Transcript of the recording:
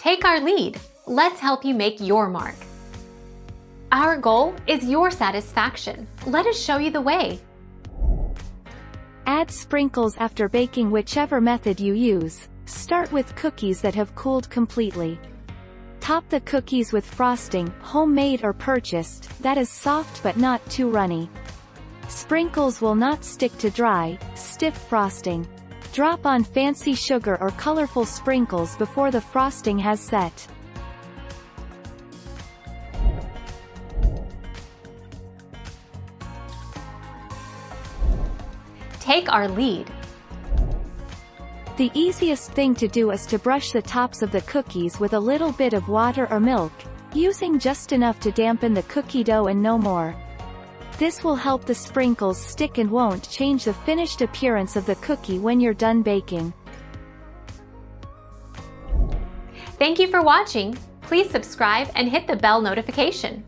Take our lead. Let's help you make your mark. Our goal is your satisfaction. Let us show you the way. Add sprinkles after baking whichever method you use. Start with cookies that have cooled completely. Top the cookies with frosting, homemade or purchased, that is soft but not too runny. Sprinkles will not stick to dry, stiff frosting. Drop on fancy sugar or colorful sprinkles before the frosting has set. Take our lead. The easiest thing to do is to brush the tops of the cookies with a little bit of water or milk, using just enough to dampen the cookie dough and no more. This will help the sprinkles stick and won't change the finished appearance of the cookie when you're done baking. Thank you for watching. Please subscribe and hit the bell notification.